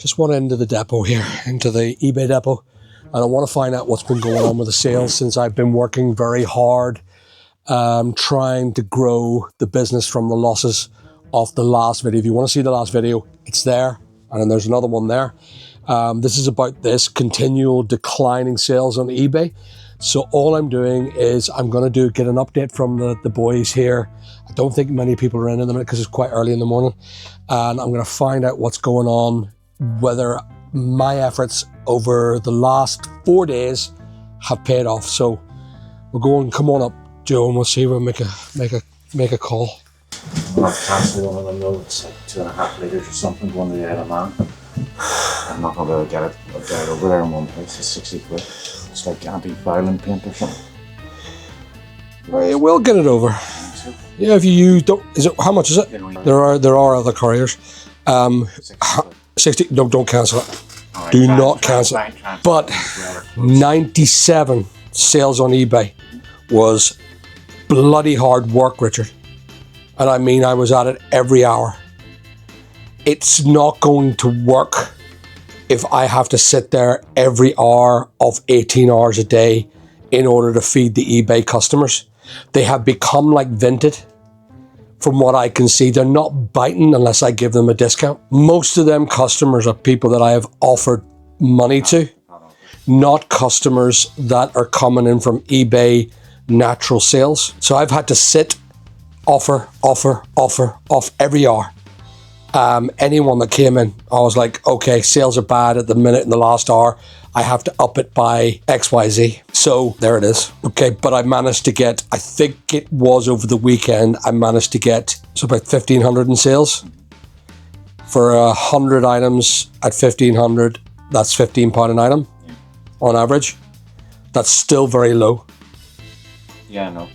Just want into the depot here, into the eBay depot, and I want to find out what's been going on with the sales since I've been working very hard trying to grow the business from the losses of the last video. If you want to see the last video, it's there, and then there's another one there. This is about this continual declining sales on eBay. So all I'm doing is I'm going to get an update from the boys here. I don't think many people are in the minute because it's quite early in the morning, and I'm going to find out what's going on, whether my efforts over the last 4 days have paid off. So we're going, come on up, Joe, and we'll see if we'll make a call. I'm not cancelling one of them though. It's like 2.5 litres or something going to the Isle of Man. I'm not going to be able to get it over there in one place. It's 60 quid. It's like anti-violent paint or something. Right, we'll get it over. So. Yeah, if you don't, how much is it? There are other couriers. 60. No, don't cancel it. Right, do not cancel it. But 97 sales on eBay was bloody hard work, Richard. And I mean, I was at it every hour. It's not going to work if I have to sit there every hour of 18 hours a day in order to feed the eBay customers. They have become like Vinted. From what I can see, they're not biting unless I give them a discount. Most of them customers are people that I have offered money to, not customers that are coming in from eBay natural sales. So I've had to sit, offer every hour. Anyone that came in, I was like, okay, sales are bad at the minute in the last hour. I have to up it by XYZ. So there it is. Okay, but I managed to get, I think it was over the weekend, I managed to get about 1,500 in sales. For 100 items at 1,500, that's £15 an item on average. That's still very low. Yeah, I know.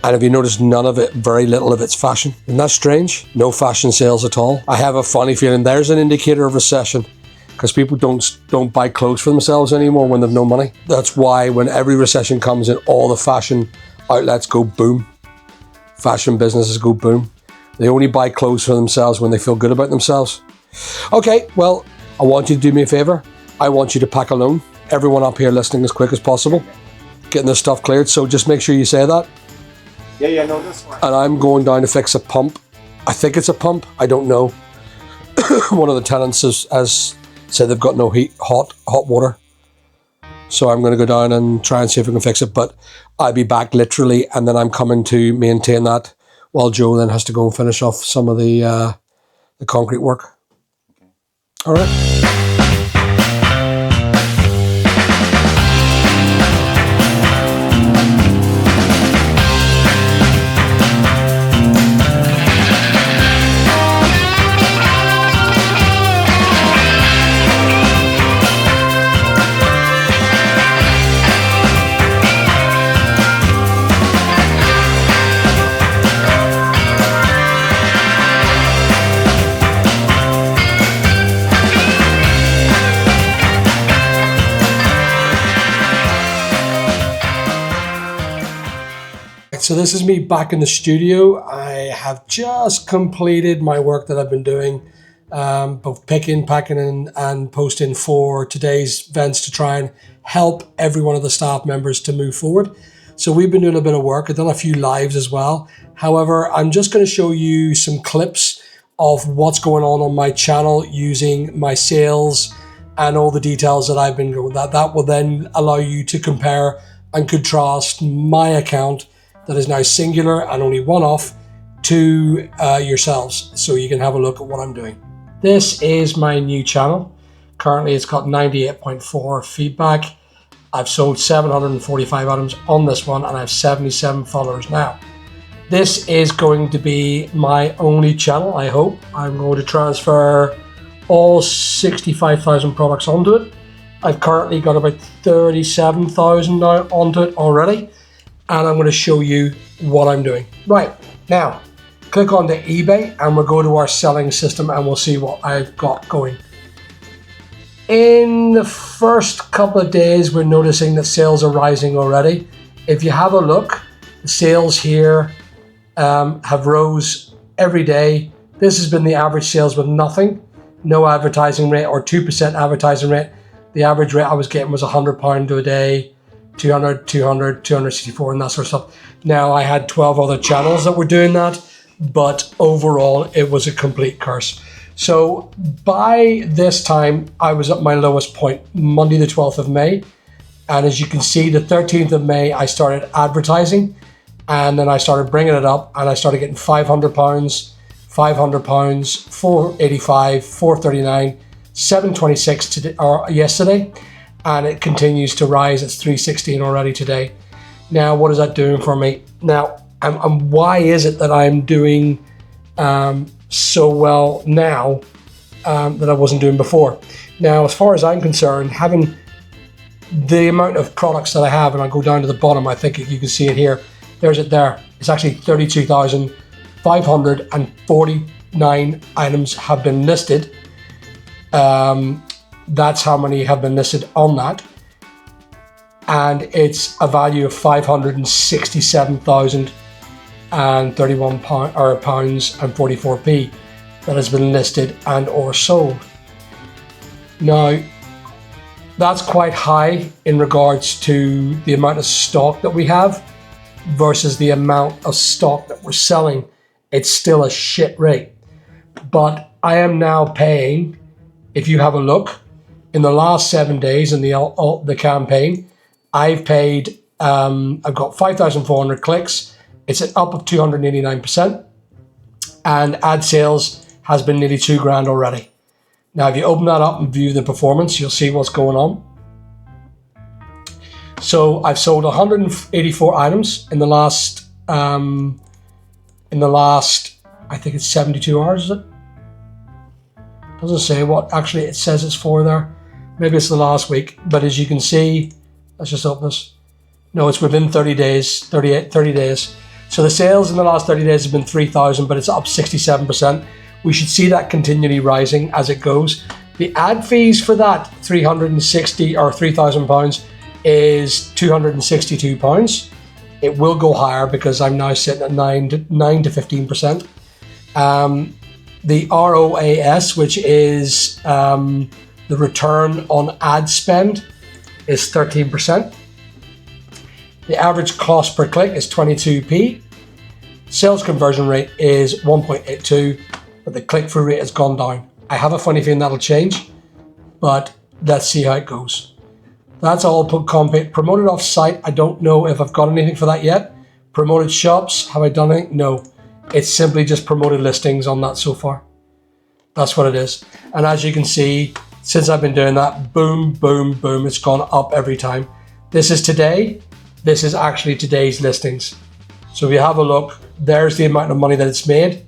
And have you noticed very little of it's fashion? Isn't that strange? No fashion sales at all. I have a funny feeling there's an indicator of recession because people don't buy clothes for themselves anymore when they've no money. That's why when every recession comes in, all the fashion outlets go boom. Fashion businesses go boom. They only buy clothes for themselves when they feel good about themselves. Okay, well, I want you to do me a favor. I want you to pack a loan. Everyone up here listening as quick as possible. Getting this stuff cleared, so just make sure you say that. Yeah, no, that's fine. And I'm going down to fix a pump. I think it's a pump. I don't know. One of the tenants has said they've got no hot water. So I'm going to go down and try and see if we can fix it. But I'll be back literally, and then I'm coming to maintain that while Joe then has to go and finish off some of the concrete work. Okay. All right. So this is me back in the studio. I have just completed my work that I've been doing, both picking, packing, and posting for today's events to try and help every one of the staff members to move forward. So we've been doing a bit of work. I've done a few lives as well. However, I'm just going to show you some clips of what's going on my channel using my sales and all the details that I've been going. That will then allow you to compare and contrast my account that is now singular and only one-off to yourselves, so you can have a look at what I'm doing. This is my new channel. Currently it's got 98.4 feedback. I've sold 745 items on this one, and I have 77 followers now. This is going to be my only channel, I hope. I'm going to transfer all 65,000 products onto it. I've currently got about 37,000 now onto it already. And I'm going to show you what I'm doing. Right, now, click on the eBay and we'll go to our selling system and we'll see what I've got going. In the first couple of days, we're noticing that sales are rising already. If you have a look, the sales here have rose every day. This has been the average sales with nothing. no advertising rate or 2% advertising rate. The average rate I was getting was £100 a day, 200, 200, 264 and that sort of stuff. Now I had 12 other channels that were doing that, but overall it was a complete curse. So by this time I was at my lowest point, Monday the 12th of May. And as you can see, the 13th of May, I started advertising, and then I started bringing it up, and I started getting £500, £500, 485, 439, 726 today, or yesterday, and it continues to rise. It's 316 already today. Now, what is that doing for me? Now, and why is it that I'm doing so well now that I wasn't doing before? Now, as far as I'm concerned, having the amount of products that I have, and I go down to the bottom, I think you can see it here. There's it there. It's actually 32,549 items have been listed. That's how many have been listed on that. And it's a value of £567,031 and 44p that has been listed and or sold. Now, that's quite high in regards to the amount of stock that we have versus the amount of stock that we're selling. It's still a shit rate. But I am now paying, if you have a look, in the last 7 days in the campaign, I've paid, I've got 5,400 clicks. It's an up of 289%. And ad sales has been nearly £2,000 already. Now, if you open that up and view the performance, you'll see what's going on. So I've sold 184 items in the last, I think it's 72 hours, is it? Doesn't say what actually it says it's for there. Maybe it's the last week, but as you can see, let's just open this. No, it's within 30 days, 30 days. So the sales in the last 30 days have been 3,000, but it's up 67%. We should see that continually rising as it goes. The ad fees for that 360 or £3,000 is £262. It will go higher because I'm now sitting at 9 to 15%. The ROAS, which is the return on ad spend, is 13%. The average cost per click is 22p. Sales conversion rate is 1.82. But the click-through rate has gone down. I have a funny feeling that'll change, but let's see how it goes. That's all promoted off-site. I don't know if I've got anything for that yet. Promoted shops, have I done anything? No. It's simply just promoted listings on that so far. That's what it is. And as you can see, since I've been doing that, boom, boom, boom, it's gone up every time. This is today. This is actually today's listings. So if you have a look, there's the amount of money that it's made.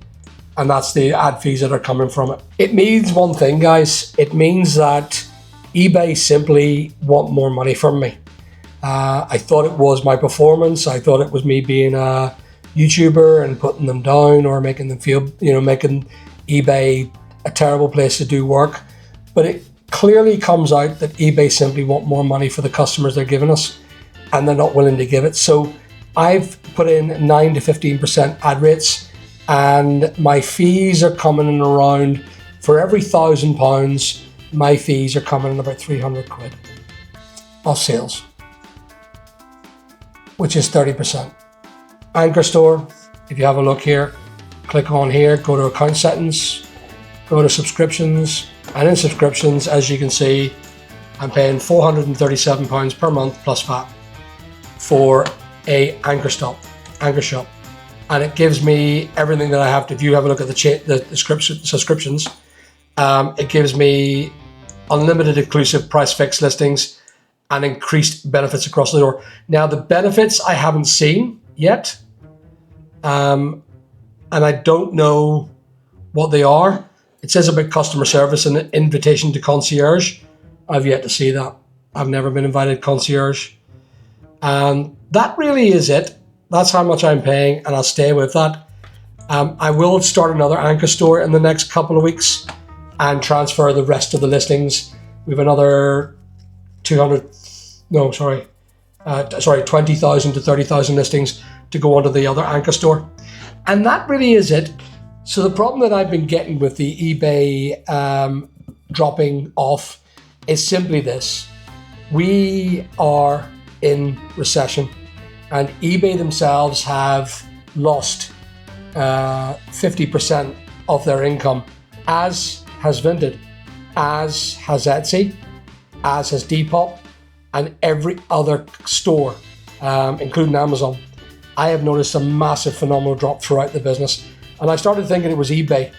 And that's the ad fees that are coming from it. It means one thing, guys. It means that eBay simply want more money from me. I thought it was my performance. I thought it was me being a YouTuber and putting them down or making them feel, making eBay a terrible place to do work. But it clearly comes out that eBay simply want more money for the customers they're giving us, and they're not willing to give it. So I've put in 9 to 15% ad rates. And my fees are coming in around, for every £1,000, my fees are coming in about 300 quid of sales, which is 30%. Anchor Store, if you have a look here, click on here, go to account settings, go to subscriptions, and in subscriptions, as you can see, I'm paying £437 per month plus VAT for a Anchor shop. And it gives me everything that I have to. If you have a look at the subscriptions, it gives me unlimited exclusive price fixed listings and increased benefits across the door. Now, the benefits I haven't seen yet, and I don't know what they are. It says about customer service and invitation to concierge. I've yet to see that. I've never been invited to concierge. That really is it. That's how much I'm paying, and I'll stay with that. I will start another Anchor Store in the next couple of weeks and transfer the rest of the listings. We have another 20,000 to 30,000 listings to go onto the other Anchor Store. And that really is it. So the problem that I've been getting with the eBay dropping off is simply this. We are in recession, and eBay themselves have lost 50% of their income, as has Vinted, as has Etsy, as has Depop, and every other store, including Amazon. I have noticed a massive, phenomenal drop throughout the business. And I started thinking it was eBay.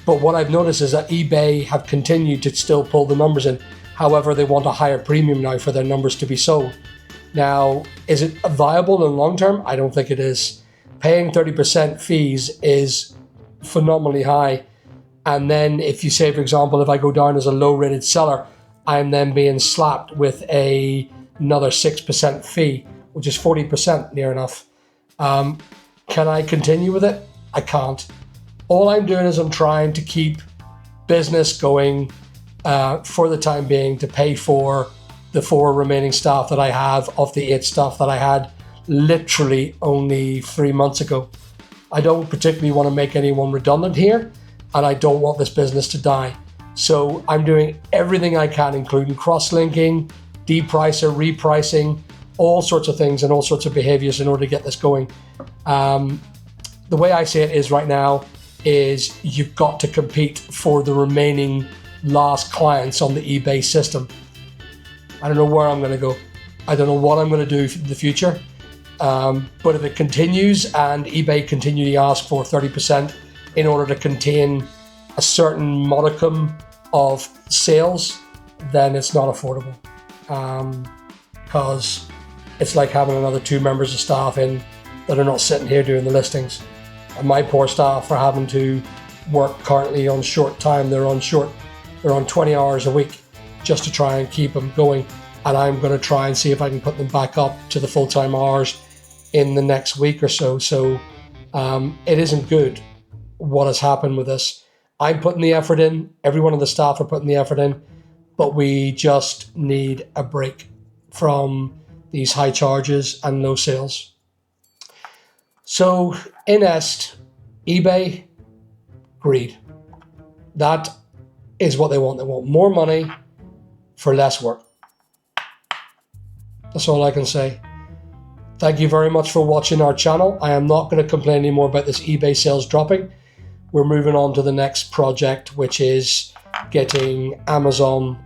But what I've noticed is that eBay have continued to still pull the numbers in. However, they want a higher premium now for their numbers to be sold. Now, is it viable in long term? I don't think it is. Paying 30% fees is phenomenally high. And then if you say, for example, if I go down as a low rated seller, I'm then being slapped with another 6% fee, which is 40% near enough. Can I continue with it? I can't. All I'm doing is I'm trying to keep business going for the time being, to pay for the 4 remaining staff that I have of the 8 staff that I had literally only 3 months ago. I don't particularly want to make anyone redundant here, and I don't want this business to die. So I'm doing everything I can, including cross-linking, depricer, repricing, all sorts of things and all sorts of behaviors in order to get this going. The way I see it is right now is you've got to compete for the remaining last clients on the eBay system. I don't know where I'm going to go. I don't know what I'm going to do in the future. But if it continues and eBay continue to ask for 30% in order to contain a certain modicum of sales, then it's not affordable. Because it's like having another 2 members of staff in that are not sitting here doing the listings. And my poor staff are having to work currently on short time. They're on 20 hours a week just to try and keep them going. And I'm going to try and see if I can put them back up to the full-time hours in the next week or so. So it isn't good what has happened with this. I'm putting the effort in. Every one of the staff are putting the effort in. But we just need a break from these high charges and no sales. So in est, eBay, greed. That is what they want. They want more money for less work. That's all I can say. Thank you very much for watching our channel. I am not going to complain anymore about this eBay sales dropping. We're moving on to the next project, which is getting Amazon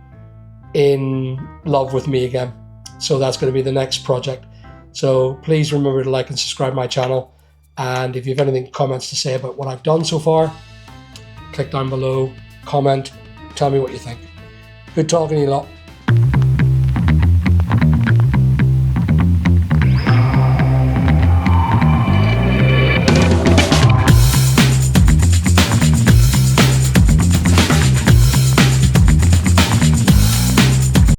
in love with me again. So that's going to be the next project. So please remember to like and subscribe my channel. And if you have anything, comments to say about what I've done so far, click down below, comment, tell me what you think. Good talking to you lot.